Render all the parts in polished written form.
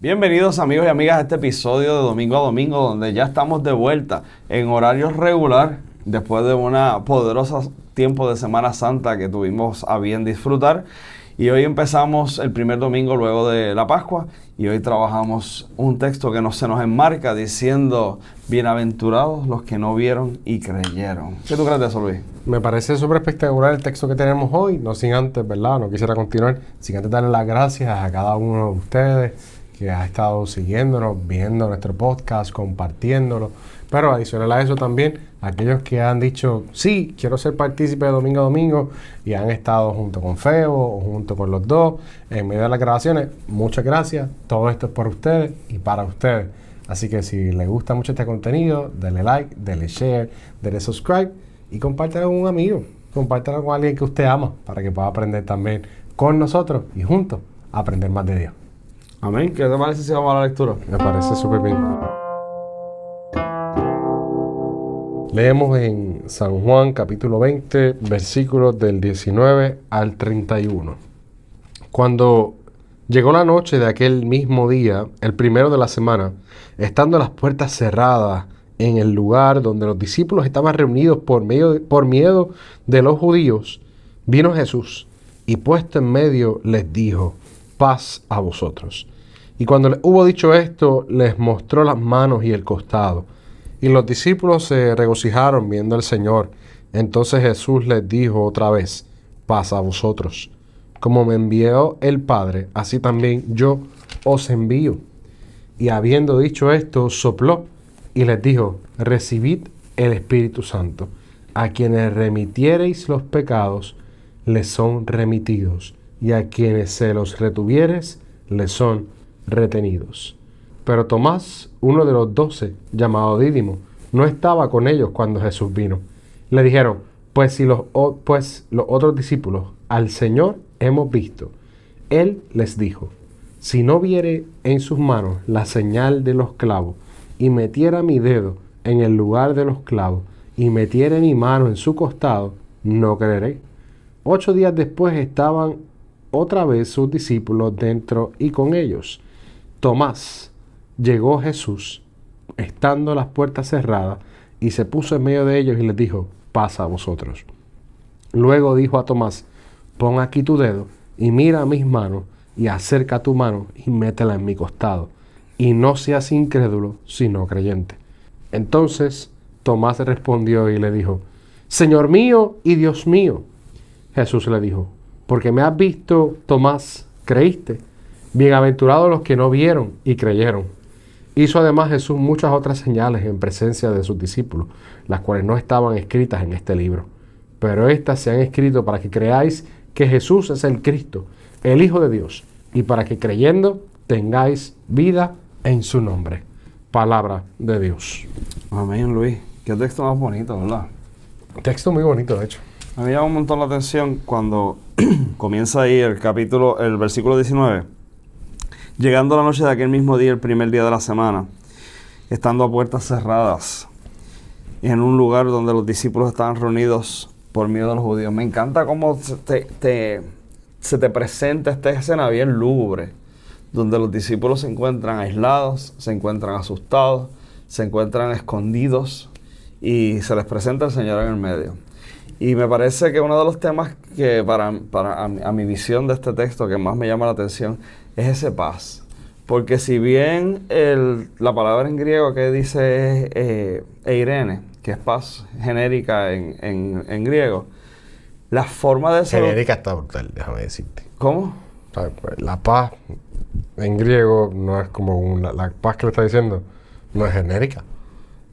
Bienvenidos amigos y amigas a este episodio de Domingo a Domingo, donde ya estamos de vuelta en horario regular después de una poderosa tiempo de Semana Santa que tuvimos a bien disfrutar. Y hoy empezamos el primer domingo luego de la Pascua y hoy trabajamos un texto que se nos enmarca diciendo: bienaventurados los que no vieron y creyeron. ¿Qué tú crees de eso, Luis? Me parece súper espectacular el texto que tenemos hoy, no sin antes, ¿verdad? No quisiera continuar, sin antes darle las gracias a cada uno de ustedes que ha estado siguiéndonos, viendo nuestro podcast, compartiéndolo. Pero adicional a eso también, aquellos que han dicho, sí, quiero ser partícipe de Domingo a Domingo y han estado junto con Febo o junto con los dos en medio de las grabaciones, muchas gracias. Todo esto es por ustedes y para ustedes. Así que si les gusta mucho este contenido, denle like, denle share, denle subscribe y compártelo con un amigo. Compártelo con alguien que usted ama para que pueda aprender también con nosotros y juntos aprender más de Dios. Amén. ¿Qué te parece si vamos a la lectura? Me parece súper bien. Leemos en San Juan capítulo 20, versículos del 19 al 31. Cuando llegó la noche de aquel mismo día, el primero de la semana, estando las puertas cerradas en el lugar donde los discípulos estaban reunidos por miedo de los judíos, vino Jesús y puesto en medio les dijo: paz a vosotros. Y cuando les hubo dicho esto, les mostró las manos y el costado. Y los discípulos se regocijaron viendo al Señor. Entonces Jesús les dijo otra vez: paz a vosotros. Como me envió el Padre, así también yo os envío. Y habiendo dicho esto, sopló y les dijo: recibid el Espíritu Santo. A quienes remitiereis los pecados, les son remitidos. Y a quienes se los retuvieres, les son retenidos. Pero Tomás, uno de los 12, llamado Dídimo, no estaba con ellos cuando Jesús vino. Le dijeron: pues los otros discípulos al Señor hemos visto. Él les dijo: si no viere en sus manos la señal de los clavos, y metiera mi dedo en el lugar de los clavos, y metiera mi mano en su costado, no creeré. 8 días después estaban otra vez sus discípulos dentro y con ellos Tomás. Llegó Jesús, estando las puertas cerradas, y se puso en medio de ellos y les dijo: paz a vosotros. Luego dijo a Tomás: pon aquí tu dedo y mira mis manos, y acerca tu mano y métela en mi costado, y no seas incrédulo, sino creyente. Entonces Tomás respondió y le dijo: Señor mío y Dios mío. Jesús le dijo: porque me has visto, Tomás, creíste. Bienaventurados los que no vieron y creyeron. Hizo además Jesús muchas otras señales en presencia de sus discípulos, las cuales no estaban escritas en este libro. Pero estas se han escrito para que creáis que Jesús es el Cristo, el Hijo de Dios, y para que creyendo tengáis vida en su nombre. Palabra de Dios. Amén, Luis. Qué texto más bonito, ¿verdad? Texto muy bonito, de hecho. A mí me llama un montón la atención cuando comienza ahí el versículo 19. Llegando la noche de aquel mismo día, el primer día de la semana, estando a puertas cerradas, en un lugar donde los discípulos estaban reunidos por miedo a los judíos. Me encanta cómo se te presenta esta escena bien lúgubre, donde los discípulos se encuentran aislados, se encuentran asustados, se encuentran escondidos y se les presenta el Señor en el medio. Y me parece que uno de los temas que a mi visión de este texto que más me llama la atención es ese paz. Porque si bien la palabra en griego que dice eirene, que es paz genérica en griego, la forma de ser... Genérica está brutal, déjame decirte. ¿Cómo? La paz en griego no es como la paz que le está diciendo, no es genérica.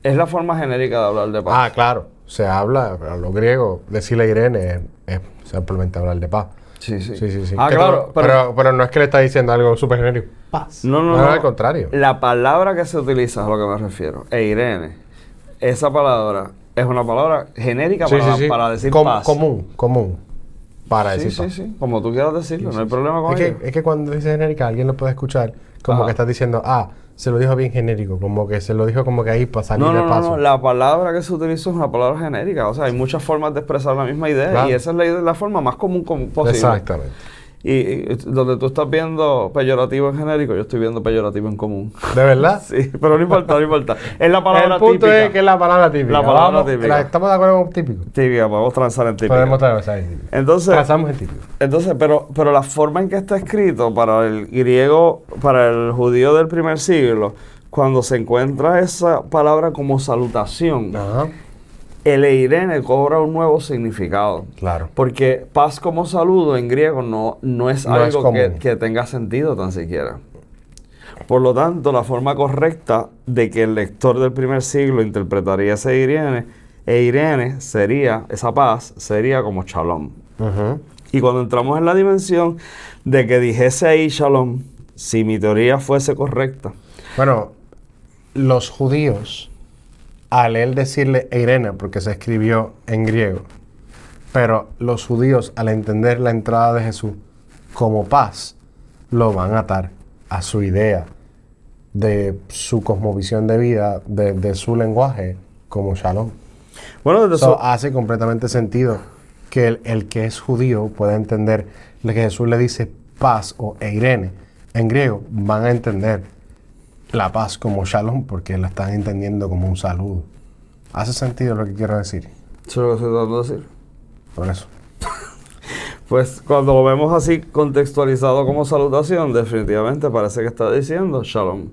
Es la forma genérica de hablar de paz. Ah, claro. Se habla, pero lo griego, decirle Irene es simplemente hablar de paz. Sí. Ah, claro. Pero no es que le está diciendo algo súper genérico. Paz. No. Al contrario. La palabra que se utiliza es a lo que me refiero. Eirene. Esa palabra es una palabra genérica para decir paz. Común. Para decir paz. Sí. Como tú quieras decirlo, no hay problema con ello. Es que cuando dice genérica, alguien lo puede escuchar como que estás diciendo, se lo dijo bien genérico, como que se lo dijo como que ahí para salir de paso. No, la palabra que se utiliza es una palabra genérica. O sea, hay muchas formas de expresar la misma idea, claro. Y esa es la forma más común posible. Exactamente. Y donde tú estás viendo peyorativo en genérico, yo estoy viendo peyorativo en común. ¿De verdad? Sí, pero no importa, no importa. Es la palabra El punto típica. es que es la palabra típica. La palabra típica. ¿Estamos de acuerdo con típico? Típica, podemos transar en típica. Podemos transar en típico. Entonces, Transamos en típico. Entonces, pero la forma en que está escrito para el griego, para el judío del primer siglo, cuando se encuentra esa palabra como salutación, Ajá. el eirene cobra un nuevo significado. Claro. Porque paz como saludo en griego no es No es algo común. que tenga sentido tan siquiera. Por lo tanto, la forma correcta de que el lector del primer siglo interpretaría ese eirene sería, esa paz, sería como shalom. Ujú. Y cuando entramos en la dimensión de que dijese ahí shalom, si mi teoría fuese correcta, Bueno, los judíos, al él decirle Eirene, porque se escribió en griego, pero los judíos, al entender la entrada de Jesús como paz, lo van a atar a su idea de su cosmovisión de vida, de su lenguaje, como shalom. bueno, desde Eso eso, hace completamente sentido que el que es judío pueda entender lo que Jesús le dice paz o eirene en griego, van a entender la paz como shalom porque la están entendiendo como un saludo. ¿Hace sentido lo que quiero decir? eso es lo que estoy tratando de decir. Por eso. Pues cuando lo vemos así contextualizado como salutación, definitivamente parece que está diciendo shalom.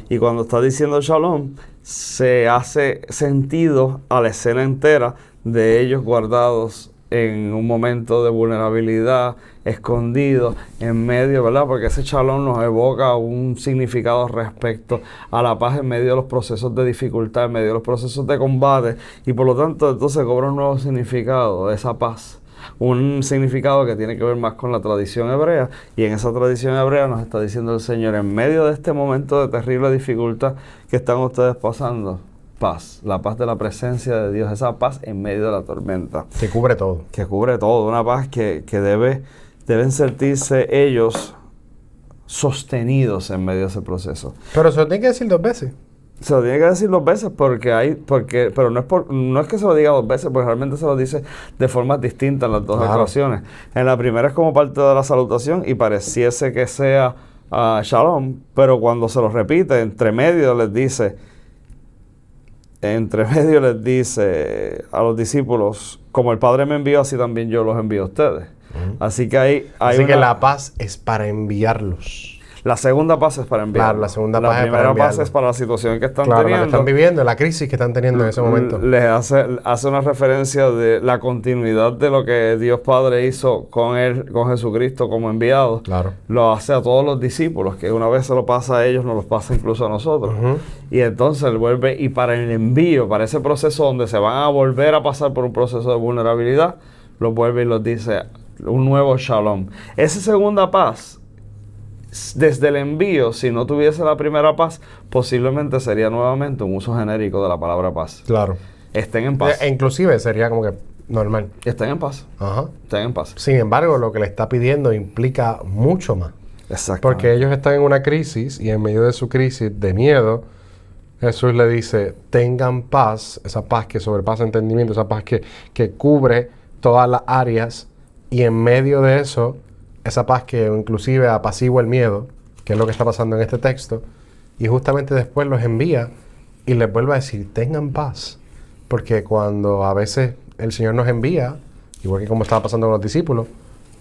Y cuando está diciendo shalom, se hace sentido a la escena entera de ellos guardados en un momento de vulnerabilidad, escondidos, en medio, ¿verdad? Porque ese shalom nos evoca un significado respecto a la paz en medio de los procesos de dificultad, en medio de los procesos de combate, y por lo tanto entonces cobra un nuevo significado, esa paz. Un significado que tiene que ver más con la tradición hebrea, y en esa tradición hebrea nos está diciendo el Señor, en medio de este momento de terrible dificultad que están ustedes pasando, paz, la paz de la presencia de Dios, esa paz en medio de la tormenta, Que cubre todo. que cubre todo, una paz que deben sentirse ellos sostenidos en medio de ese proceso. Pero se lo tiene que decir 2 veces. Se lo tiene que decir 2 veces pero no es que se lo diga 2 veces, porque realmente se lo dice de formas distintas en las dos Claro. ocasiones. En la primera es como parte de la salutación y pareciese que sea shalom, pero cuando se lo repite, entre medio les dice a los discípulos, como el Padre me envió, así también yo los envío a ustedes. Así que hay Así que una- la paz es para enviarlos. la segunda paz es para enviar. Claro, la segunda paz es para primera paz enviarlo. es para la situación que están Claro, la que teniendo. están viviendo, la crisis que están teniendo en ese momento. Les hace una referencia de la continuidad de lo que Dios Padre hizo con Jesucristo como enviado. Claro. Lo hace a todos los discípulos, que una vez se lo pasa a ellos, nos lo pasa incluso a nosotros. Ujú. Y entonces él vuelve, y para el envío, para ese proceso donde se van a volver a pasar por un proceso de vulnerabilidad, los vuelve y los dice un nuevo shalom. Esa segunda paz, desde el envío, si no tuviese la primera paz, posiblemente sería nuevamente un uso genérico de la palabra paz. Claro. Estén en paz. Inclusive sería como que normal. Estén en paz. Ajá. Estén en paz. Sin embargo, lo que le está pidiendo implica mucho más. Exacto. Porque ellos están en una crisis y en medio de su crisis de miedo, Jesús le dice, tengan paz, esa paz que sobrepasa entendimiento, esa paz que cubre todas las áreas, y en medio de eso, esa paz que inclusive apacigua el miedo, que es lo que está pasando en este texto, y justamente después los envía y les vuelve a decir, tengan paz. Porque cuando a veces el Señor nos envía, igual que como estaba pasando con los discípulos,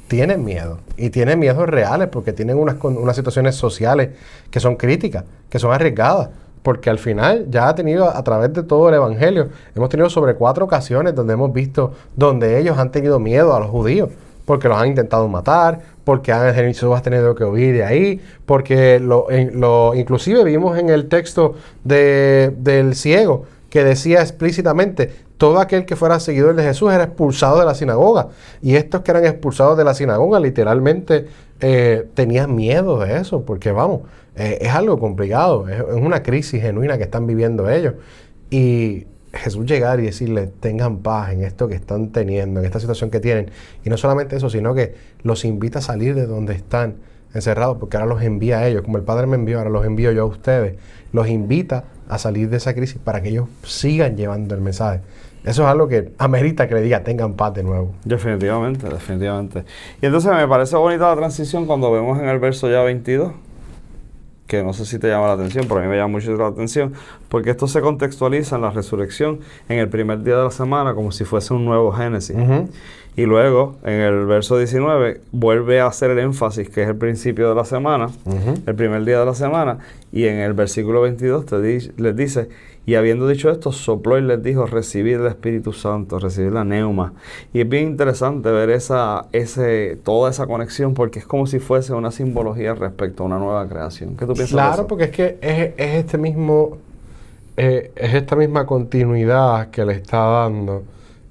tienen miedo. Y tienen miedos reales porque tienen unas situaciones sociales que son críticas, que son arriesgadas. Porque al final ya ha tenido, a través de todo el Evangelio, hemos tenido sobre 4 ocasiones donde hemos visto donde ellos han tenido miedo a los judíos. Porque los han intentado matar, porque Jesús ha tenido que huir de ahí, porque inclusive vimos en el texto del ciego que decía explícitamente, todo aquel que fuera seguidor de Jesús era expulsado de la sinagoga. Y estos que eran expulsados de la sinagoga literalmente tenían miedo de eso, porque vamos, es algo complicado, es una crisis genuina que están viviendo ellos. Y Jesús llegar y decirles, tengan paz en esto que están teniendo, en esta situación que tienen. Y no solamente eso, sino que los invita a salir de donde están encerrados, porque ahora los envía a ellos. Como el Padre me envió, ahora los envío yo a ustedes. Los invita a salir de esa crisis para que ellos sigan llevando el mensaje. Eso es algo que amerita que le diga, tengan paz de nuevo. Definitivamente, definitivamente. Y entonces me parece bonita la transición cuando vemos en el verso ya 22, que no sé si te llama la atención, pero a mí me llama mucho la atención, porque esto se contextualiza en la resurrección en el primer día de la semana como si fuese un nuevo Génesis. Y luego, en el verso 19, vuelve a hacer el énfasis, que es el principio de la semana, el primer día de la semana, y en el versículo 22 les dice, y habiendo dicho esto, sopló y les dijo, recibid el Espíritu Santo, recibid la neuma. Y es bien interesante ver toda esa conexión, porque es como si fuese una simbología respecto a una nueva creación. ¿Qué tú piensas de eso? Claro, porque es que es esta misma continuidad que le está dando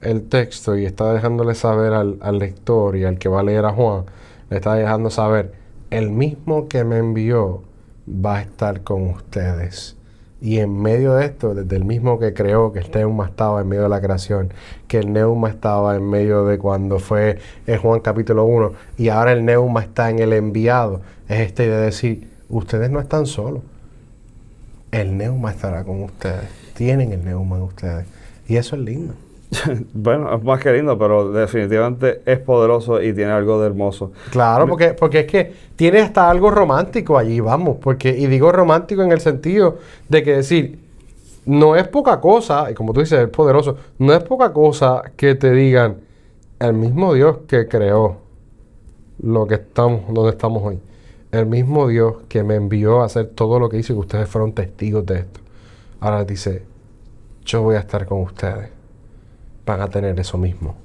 el texto y está dejándole saber al lector y al que va a leer a Juan, le está dejando saber, el mismo que me envió va a estar con ustedes. Y en medio de esto, desde el mismo que creó, que el neuma estaba en medio de la creación, que el neuma estaba en medio de cuando fue en Juan capítulo 1, y ahora el neuma está en el enviado, es esta idea de decir, ustedes no están solos. El neuma estará con ustedes. Tienen el neuma en ustedes. Y eso es lindo. Bueno, es más que lindo, pero definitivamente es poderoso y tiene algo de hermoso. Claro, porque es que tiene hasta algo romántico allí, vamos. Y digo romántico en el sentido de que decir, no es poca cosa, y como tú dices, es poderoso, no es poca cosa que te digan, el mismo Dios que creó donde estamos hoy, el mismo Dios que me envió a hacer todo lo que hizo y que ustedes fueron testigos de esto. Ahora les dice, yo voy a estar con ustedes. Van a tener eso mismo.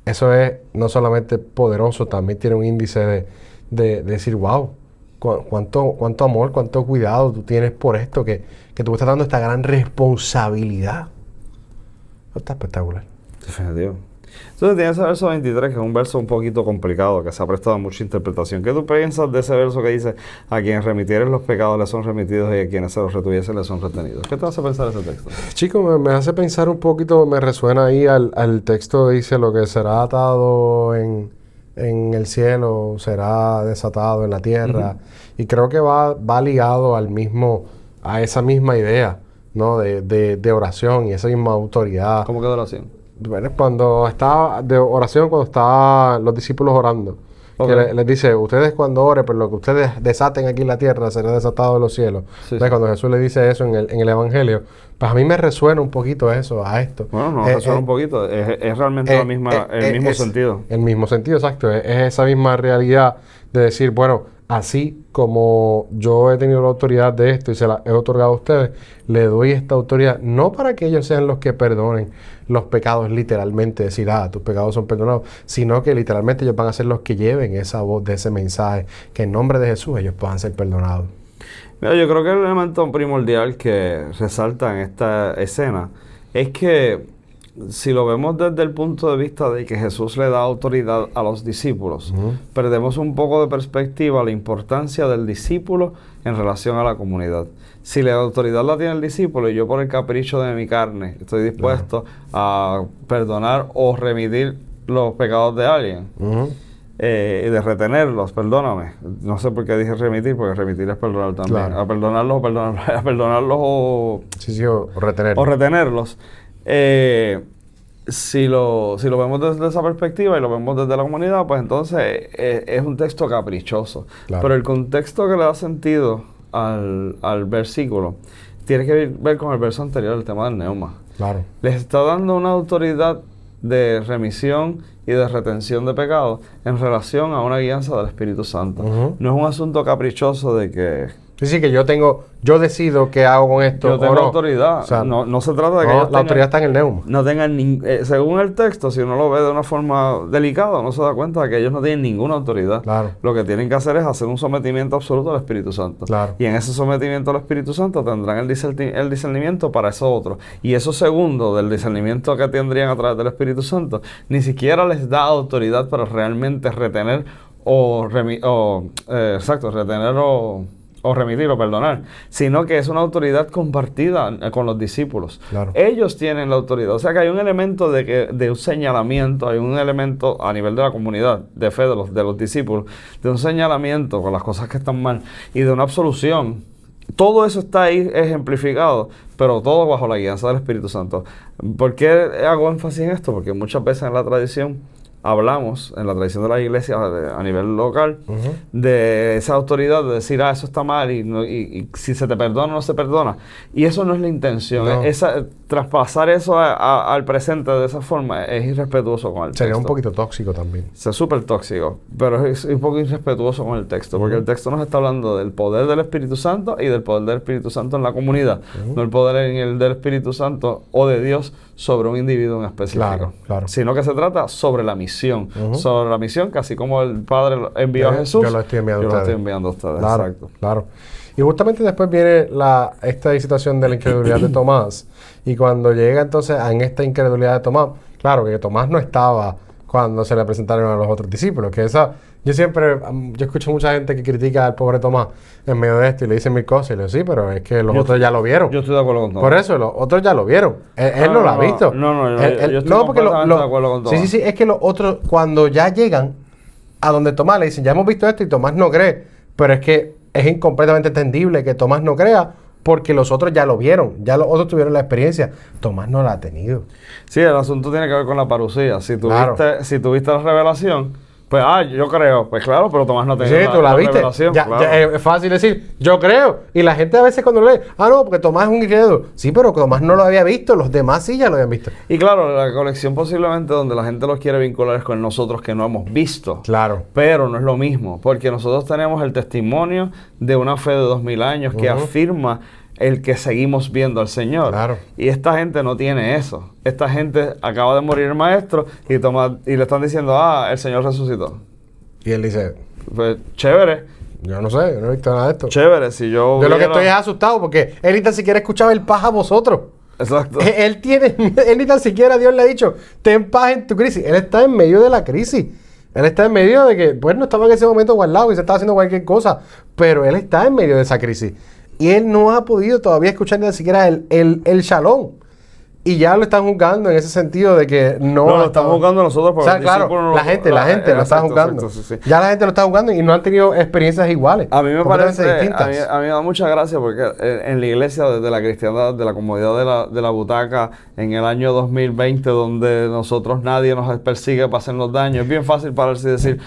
Eso es no solamente poderoso, también tiene un índice de decir, wow, cuánto amor, cuánto cuidado tú tienes por esto, que tú estás dando esta gran responsabilidad. Está espectacular. Definitivo. Entonces tienes el verso 23, que es un verso un poquito complicado, que se ha prestado a mucha interpretación. ¿Qué tú piensas de ese verso que dice, a quienes remitieren los pecados les son remitidos y a quienes se los retuviesen les son retenidos? ¿Qué te hace pensar ese texto? Chico, me hace pensar un poquito, me resuena ahí al texto, dice, lo que será atado en el cielo será desatado en la tierra. Y creo que va ligado a esa misma idea, ¿no? De oración y esa misma autoridad. ¿Cómo que de oración? Bueno, cuando está de oración, cuando estaban los discípulos orando, que les dice, ustedes cuando oren, pero lo que ustedes desaten aquí en la tierra será desatado en los cielos. Entonces, cuando Jesús le dice eso en el Evangelio, pues a mí me resuena un poquito eso, a esto. Bueno, no resuena un poquito, es realmente el mismo sentido. El mismo sentido, exacto. Es esa misma realidad de decir, bueno, así como yo he tenido la autoridad de esto y se la he otorgado a ustedes, le doy esta autoridad, no para que ellos sean los que perdonen los pecados literalmente, decir, tus pecados son perdonados, sino que literalmente ellos van a ser los que lleven esa voz de ese mensaje, que en nombre de Jesús ellos puedan ser perdonados. Mira, yo creo que el elemento primordial que resalta en esta escena es que si lo vemos desde el punto de vista de que Jesús le da autoridad a los discípulos, perdemos un poco de perspectiva la importancia del discípulo en relación a la comunidad. Si la autoridad la tiene el discípulo y yo por el capricho de mi carne estoy dispuesto a perdonar o remitir los pecados de alguien, y de retenerlos, perdóname. No sé por qué dije remitir, porque remitir es perdonar también. A perdonarlos o retenerlos. O retenerlos. Si lo vemos desde esa perspectiva y lo vemos desde la comunidad, pues entonces es un texto caprichoso. Pero el contexto que le da sentido al versículo tiene que ver con el verso anterior, el tema del neuma. Les está dando una autoridad de remisión y de retención de pecados en relación a una guianza del Espíritu Santo. No es un asunto caprichoso de que... Sí, que yo decido qué hago con esto. Yo tengo autoridad. O sea, no se trata de que ellos la autoridad está en el neuma. No tengan según el texto, si uno lo ve de una forma delicada, uno se da cuenta de que ellos no tienen ninguna autoridad. Lo que tienen que hacer es hacer un sometimiento absoluto al Espíritu Santo. Y en ese sometimiento al Espíritu Santo tendrán el discernimiento para eso otro. Y eso segundo del discernimiento que tendrían a través del Espíritu Santo, ni siquiera les da autoridad para realmente retener o remitir o perdonar, sino que es una autoridad compartida con los discípulos. Ellos tienen la autoridad. O sea que hay un elemento de un señalamiento, hay un elemento a nivel de la comunidad de fe de los discípulos, de un señalamiento con las cosas que están mal y de una absolución todo eso está ahí ejemplificado, pero todo bajo la guianza del Espíritu Santo. ¿Por qué hago énfasis en esto? Porque muchas veces en la tradición hablamos, en la tradición de la iglesia a nivel local, de esa autoridad de decir, eso está mal y si se te perdona o no se perdona. Y eso no es la intención. No. Traspasar eso al presente de esa forma es irrespetuoso con el texto. Sería un poquito tóxico también. Es súper tóxico, pero es un poco irrespetuoso con el texto, porque el texto nos está hablando del poder del Espíritu Santo y del poder del Espíritu Santo en la comunidad, no el poder del Espíritu Santo o de Dios sobre un individuo en específico, Claro. sino que se trata sobre la misión, sobre la misión que así como el Padre envió a Jesús, yo lo estoy enviando a ustedes. Claro, Exacto. claro. Y justamente después viene esta situación de la incredulidad de Tomás. Y cuando llega entonces en esta incredulidad de Tomás, claro que Tomás no estaba cuando se le presentaron a los otros discípulos. Que yo escucho mucha gente que critica al pobre Tomás en medio de esto y le dicen mil cosas. Y le digo, sí, pero es que los otros ya lo vieron. Yo estoy de acuerdo con Tomás. Por eso, los otros ya lo vieron. Él no lo ha visto. Yo estoy completamente de acuerdo con Tomás. Sí, es que los otros, cuando ya llegan a donde Tomás le dicen, ya hemos visto esto y Tomás no cree, pero es que es completamente entendible que Tomás no crea porque los otros ya lo vieron, ya los otros tuvieron la experiencia. Tomás no la ha tenido. Sí, el asunto tiene que ver con la parucía. Si Claro. tuviste la revelación, pues, yo creo. Pues claro, pero Tomás no tenía Sí, tú la viste. revelación. Ya, Claro. es fácil decir, yo creo. Y la gente a veces cuando lo lee, no, porque Tomás es un incrédulo. Sí, pero Tomás no lo había visto, los demás sí ya lo habían visto. Y claro, la conexión posiblemente donde la gente los quiere vincular es con nosotros que no hemos visto. Claro. Pero no es lo mismo, porque nosotros tenemos el testimonio de una fe de 2000 años que afirma el que seguimos viendo al Señor. Claro. Y esta gente no tiene eso. Esta gente acaba de morir el maestro y le están diciendo, el Señor resucitó. Y él dice, Pues chévere, yo no sé, yo no he visto nada de esto. chévere. Si yo Yo lo que hubiera- estoy es asustado porque él ni tan siquiera escuchaba el paz a vosotros. Exacto. Él ni tan siquiera Dios le ha dicho, ten paz en tu crisis. Él está en medio de la crisis. Él está en medio de que, pues no estaba en ese momento guardado y se estaba haciendo cualquier cosa, pero él está en medio de esa crisis. Y él no ha podido todavía escuchar ni siquiera el shalom. Y ya lo están juzgando en ese sentido de que no... No, lo estamos juzgando nosotros. O porque sea, el claro, discípulo no la gente lo está exacto, juzgando. sí. Ya la gente lo está juzgando y no han tenido experiencias iguales. A mí me completamente parece, distintas. a mí me da mucha gracia porque en la iglesia desde la cristiandad, de la comodidad de la butaca, en el año 2020, donde nosotros nadie nos persigue para hacernos daño, es bien fácil pararse y decir,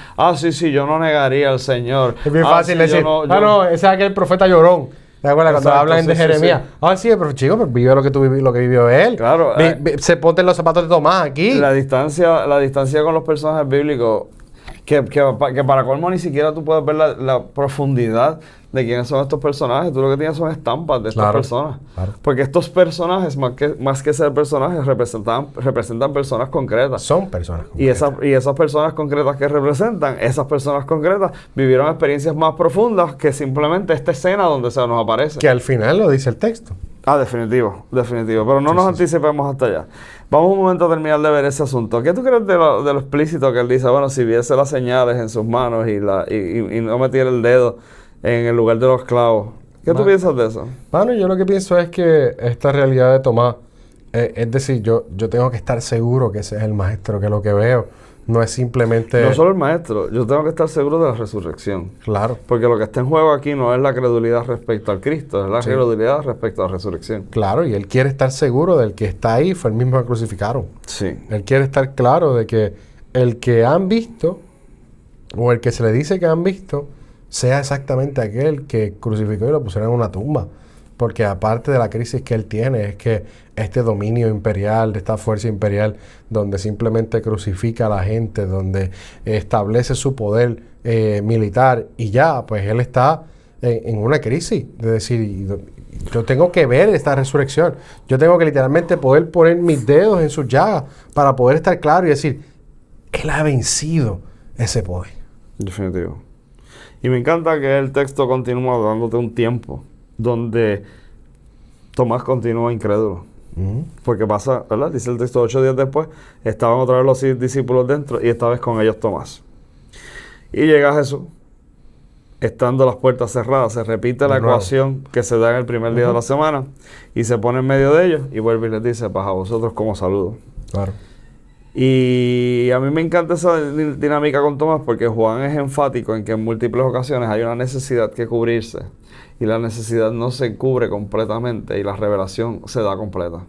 sí, yo no negaría al Señor. Es bien fácil sí, decir, ese es aquel profeta llorón. ¿Te acuerdas cuando Exacto, hablan de sí, Jeremías? Sí, pero chico, pero vive lo que vivió él. Claro, Se ponte en los zapatos de Tomás aquí. La distancia con los personajes bíblicos, que para colmo ni siquiera tú puedes ver la profundidad de quiénes son estos personajes. Tú lo que tienes son estampas de estas personas. Claro. Porque estos personajes, más que ser personajes, representan personas concretas. Son personas. Y esas personas concretas que representan, esas personas concretas vivieron experiencias más profundas que simplemente esta escena donde se nos aparece. Que al final lo dice el texto. Definitivo. Pero no nos anticipemos hasta allá. Vamos un momento a terminar de ver ese asunto. ¿Qué tú crees de lo explícito que él dice? Bueno, si viese las señales en sus manos y no metiera el dedo en el lugar de los clavos. ¿Qué tú piensas de eso? Bueno, yo lo que pienso es que esta realidad de Tomás, es decir, yo tengo que estar seguro que ese es el maestro, que lo que veo no es simplemente... No solo el maestro, yo tengo que estar seguro de la resurrección. Claro. Porque lo que está en juego aquí no es la credulidad respecto al Cristo, es la credulidad respecto a la resurrección. Claro, y él quiere estar seguro del que está ahí fue el mismo que crucificaron. Sí. Él quiere estar claro de que el que han visto, o el que se le dice que han visto, sea exactamente aquel que crucificó y lo pusieron en una tumba. Porque aparte de la crisis que él tiene, es que este dominio imperial, de esta fuerza imperial, donde simplemente crucifica a la gente, donde establece su poder militar, y ya, pues él está en una crisis. De decir, yo tengo que ver esta resurrección. Yo tengo que literalmente poder poner mis dedos en sus llagas para poder estar claro y decir, él ha vencido ese poder. Definitivo. Y me encanta que el texto continúa dándote un tiempo donde Tomás continúa incrédulo. Porque pasa, ¿verdad? Dice el texto, 8 días después, estaban otra vez los discípulos dentro y esta vez con ellos Tomás. Y llega Jesús, estando las puertas cerradas. Se repite la ecuación que se da en el primer día de la semana y se pone en medio de ellos y vuelve y les dice, paz a vosotros como saludo. Claro. Y a mí me encanta esa dinámica con Tomás porque Juan es enfático en que en múltiples ocasiones hay una necesidad que cubrirse. y la necesidad no se cubre completamente y la revelación se da completa.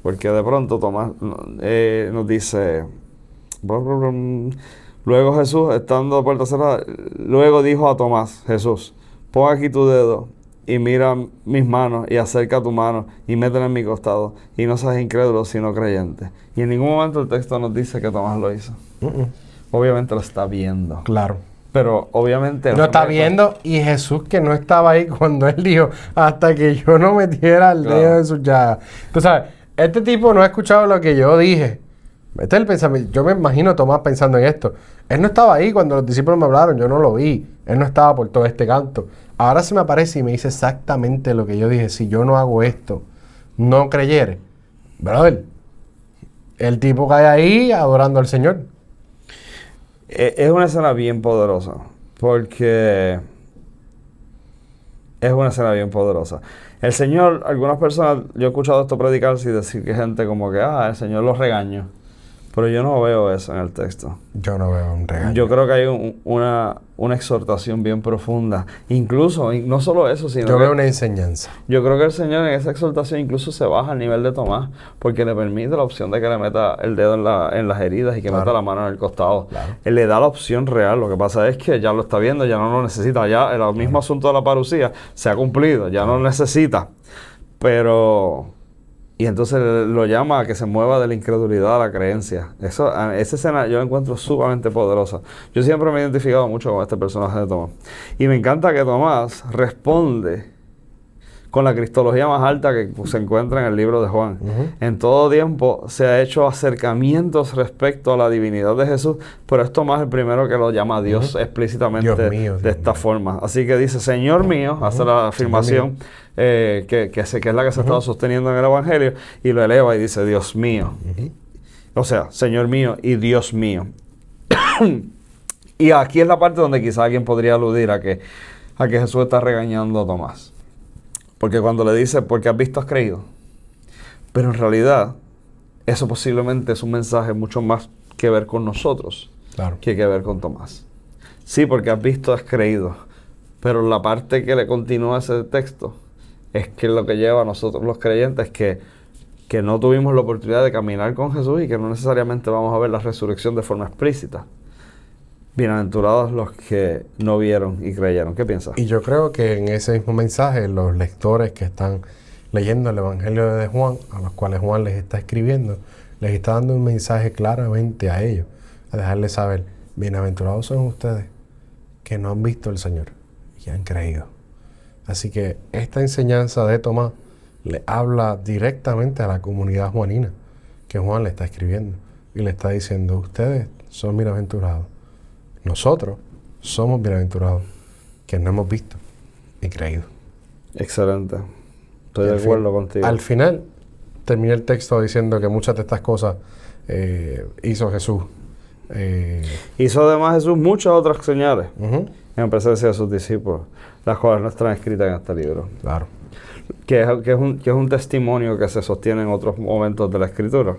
Porque de pronto Tomás nos dice, luego Jesús, estando a puerta cerrada, luego dijo a Tomás, Jesús, pon aquí tu dedo y mira mis manos y acerca tu mano y métela en mi costado y no seas incrédulo sino creyente. Y en ningún momento el texto nos dice que Tomás lo hizo. Obviamente lo está viendo. Claro. Pero obviamente... Lo está viendo, y Jesús, que no estaba ahí cuando él dijo, hasta que yo no metiera el dedo en sus llagas. Tú sabes, este tipo no ha escuchado lo que yo dije. Este es el pensamiento. Yo me imagino a Tomás pensando en esto. Él no estaba ahí cuando los discípulos me hablaron, yo no lo vi. Él no estaba por todo este canto. Ahora se me aparece y me dice exactamente lo que yo dije. Si yo no hago esto, no creyere. Brother, el tipo cae ahí adorando al Señor. Es una escena bien poderosa, porque es una escena bien poderosa. El Señor, algunas personas, yo he escuchado esto predicarse y decir que gente como que, el Señor los regañó. Pero yo no veo eso en el texto. Yo no veo un regaño. Yo creo que hay una exhortación bien profunda. Incluso, y no solo eso, sino yo veo una enseñanza. Yo creo que el Señor en esa exhortación incluso se baja al nivel de Tomás, porque le permite la opción de que le meta el dedo en las heridas y que meta la mano en el costado. Claro. Él le da la opción real. Lo que pasa es que ya lo está viendo, ya no lo necesita. Ya el mismo asunto de la parucía se ha cumplido, ya no lo necesita. Pero... Y entonces lo llama a que se mueva de la incredulidad a la creencia. Esa escena yo la encuentro sumamente poderosa. Yo siempre me he identificado mucho con este personaje de Tomás. Y me encanta que Tomás responde con la cristología más alta que se encuentra en el libro de Juan. En todo tiempo se ha hecho acercamientos respecto a la divinidad de Jesús, pero es Tomás el primero que lo llama a Dios explícitamente Dios mío, de esta forma. Así que dice, Señor mío, hace la afirmación que es la que se estaba sosteniendo en el Evangelio, y lo eleva y dice, Dios mío. O sea, Señor mío y Dios mío. Y aquí es la parte donde quizá alguien podría aludir a que Jesús está regañando a Tomás. Porque cuando le dice, porque has visto, has creído. Pero en realidad, eso posiblemente es un mensaje mucho más que ver con nosotros, que ver con Tomás. Sí, porque has visto, has creído. Pero la parte que le continúa ese texto es que lo que lleva a nosotros los creyentes es que no tuvimos la oportunidad de caminar con Jesús y que no necesariamente vamos a ver la resurrección de forma explícita. Bienaventurados los que no vieron y creyeron. ¿Qué piensas? Y yo creo que en ese mismo mensaje, los lectores que están leyendo el Evangelio de Juan, a los cuales Juan les está escribiendo, les está dando un mensaje claramente a ellos, a dejarles saber, bienaventurados son ustedes que no han visto al Señor y han creído. Así que esta enseñanza de Tomás le habla directamente a la comunidad juanina que Juan le está escribiendo y le está diciendo, ustedes son bienaventurados. Nosotros somos bienaventurados que no hemos visto y creído. Excelente. Estoy de acuerdo contigo. Al final, termina el texto diciendo que muchas de estas cosas hizo Jesús. Hizo además Jesús muchas otras señales en presencia de sus discípulos, las cuales no están escritas en este libro. Claro. Que es un testimonio que se sostiene en otros momentos de la Escritura.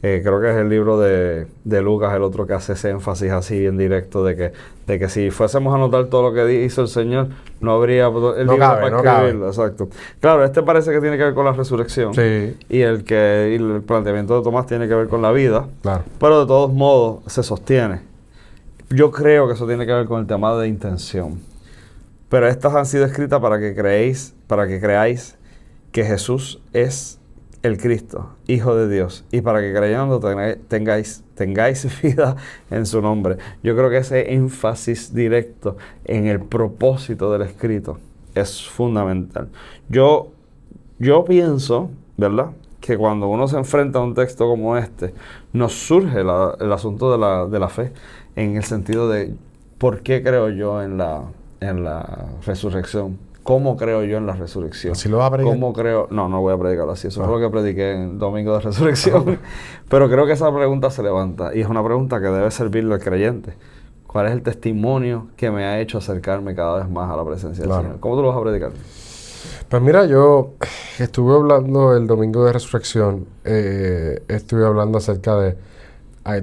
Creo que es el libro de Lucas, el otro que hace ese énfasis así bien directo de que si fuésemos a anotar todo lo que hizo el Señor, no habría el libro para escribirlo. Exacto. Claro, este parece que tiene que ver con la resurrección. Sí. Y el planteamiento de Tomás tiene que ver con la vida. Claro. Pero de todos modos se sostiene. Yo creo que eso tiene que ver con el tema de intención. Pero estas han sido escritas para que creáis que Jesús es el Cristo, Hijo de Dios, y para que creyendo tengáis vida en su nombre. Yo creo que ese énfasis directo en el propósito del escrito es fundamental. Yo pienso, ¿verdad?, que cuando uno se enfrenta a un texto como este, nos surge el asunto de la fe, en el sentido de ¿por qué creo yo en la resurrección? ¿Cómo creo yo en la resurrección? ¿Así lo vas a predicar? ¿Cómo creo? No voy a predicarlo así. Eso fue lo que prediqué en Domingo de Resurrección. Pero creo que esa pregunta se levanta. Y es una pregunta que debe servirle al creyente. ¿Cuál es el testimonio que me ha hecho acercarme cada vez más a la presencia del Señor? ¿Cómo tú lo vas a predicar? Pues mira, yo estuve hablando el Domingo de Resurrección. Estuve hablando acerca de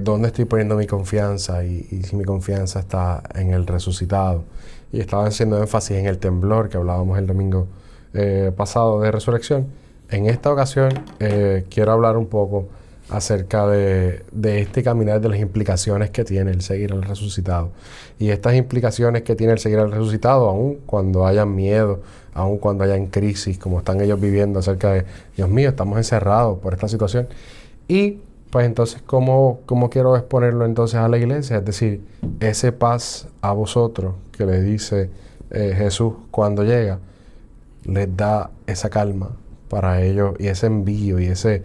dónde estoy poniendo mi confianza y si mi confianza está en el resucitado. y estaba haciendo énfasis en el temblor que hablábamos el domingo pasado de resurrección. En esta ocasión quiero hablar un poco acerca de este caminar, de las implicaciones que tiene el seguir al resucitado. Y estas implicaciones que tiene el seguir al resucitado, aun cuando hayan miedo, aun cuando hayan crisis, como están ellos viviendo acerca de, Dios mío, estamos encerrados por esta situación. Y pues entonces, ¿cómo quiero exponerlo entonces a la iglesia? Es decir, ese paz a vosotros que le dice Jesús cuando llega, les da esa calma para ellos y ese envío y esa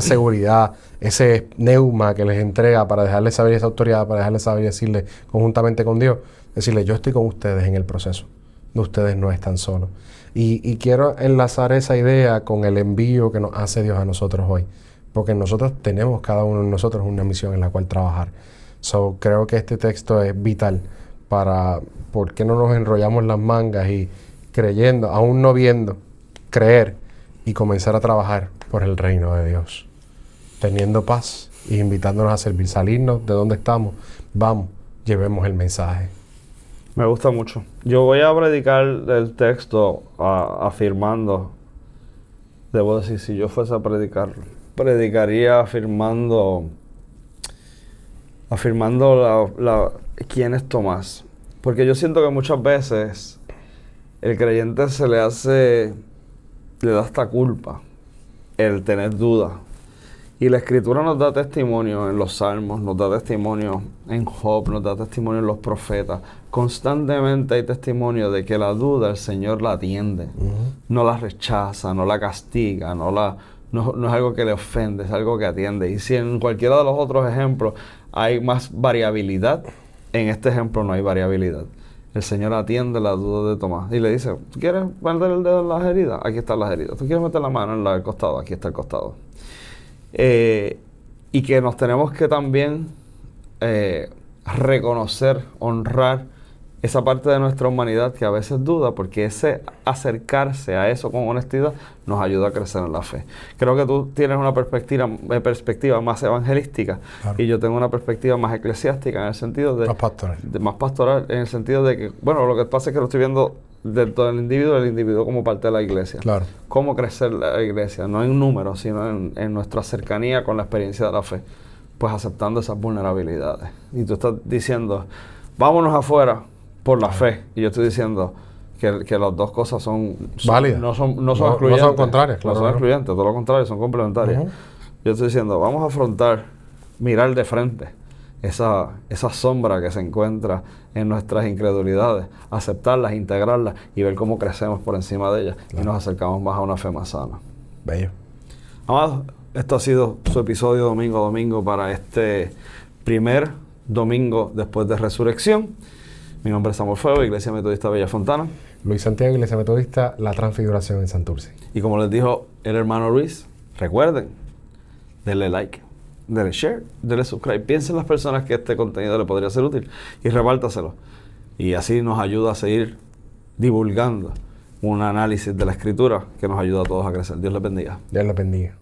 seguridad, ese neuma que les entrega para dejarles saber esa autoridad, para dejarles saber y decirle conjuntamente con Dios, decirle, yo estoy con ustedes en el proceso, ustedes no están solos. Y quiero enlazar esa idea con el envío que nos hace Dios a nosotros hoy, porque nosotros tenemos cada uno de nosotros una misión en la cual trabajar. Creo que este texto es vital para, ¿por qué no nos enrollamos las mangas y creyendo, aún no viendo, creer y comenzar a trabajar por el reino de Dios, teniendo paz y invitándonos a servir, salirnos de donde estamos, vamos, llevemos el mensaje. Me gusta mucho. Yo voy a predicar el texto afirmando, debo decir, si yo fuese a predicar, predicaría afirmando quién es Tomás. Porque yo siento que muchas veces el creyente le da esta culpa, el tener dudas. Y la Escritura nos da testimonio en los Salmos, nos da testimonio en Job, nos da testimonio en los profetas. Constantemente hay testimonio de que la duda el Señor la atiende. No la rechaza, no la castiga, no es algo que le ofende, es algo que atiende. Y si en cualquiera de los otros ejemplos hay más variabilidad, en este ejemplo no hay variabilidad. El Señor atiende la duda de Tomás y le dice, ¿tú quieres meter el dedo en las heridas? Aquí están las heridas. ¿Tú quieres meter la mano en el costado? Aquí está el costado. Y que nos tenemos que también reconocer, honrar esa parte de nuestra humanidad que a veces duda, porque ese acercarse a eso con honestidad nos ayuda a crecer en la fe. Creo que tú tienes una perspectiva más evangelística, claro, y yo tengo una perspectiva más eclesiástica en el sentido de... Más pastoral, en el sentido de que, bueno, lo que pasa es que lo estoy viendo dentro del individuo como parte de la iglesia. Claro. Cómo crecer la iglesia, no en números, sino en nuestra cercanía con la experiencia de la fe, pues aceptando esas vulnerabilidades. Y tú estás diciendo, vámonos afuera por la fe. Y yo estoy diciendo que las dos cosas son válidas. No son excluyentes. No son contrarias. Claro, no son excluyentes, todo lo contrario, son complementarias. Yo estoy diciendo, vamos a afrontar, mirar de frente esa sombra que se encuentra en nuestras incredulidades, aceptarlas, integrarlas y ver cómo crecemos por encima de ellas, claro, y nos acercamos más a una fe más sana. Bello. Amados, esto ha sido su episodio domingo a domingo para este primer domingo después de Resurrección. Mi nombre es Samuel Fuego, Iglesia Metodista Bella Fontana. Luis Santiago, Iglesia Metodista La Transfiguración en Santurce. Y como les dijo el hermano Luis, recuerden, denle like, denle share, denle subscribe. Piensen en las personas que este contenido le podría ser útil y repártaselo. Y así nos ayuda a seguir divulgando un análisis de la Escritura que nos ayuda a todos a crecer. Dios les bendiga. Dios les bendiga.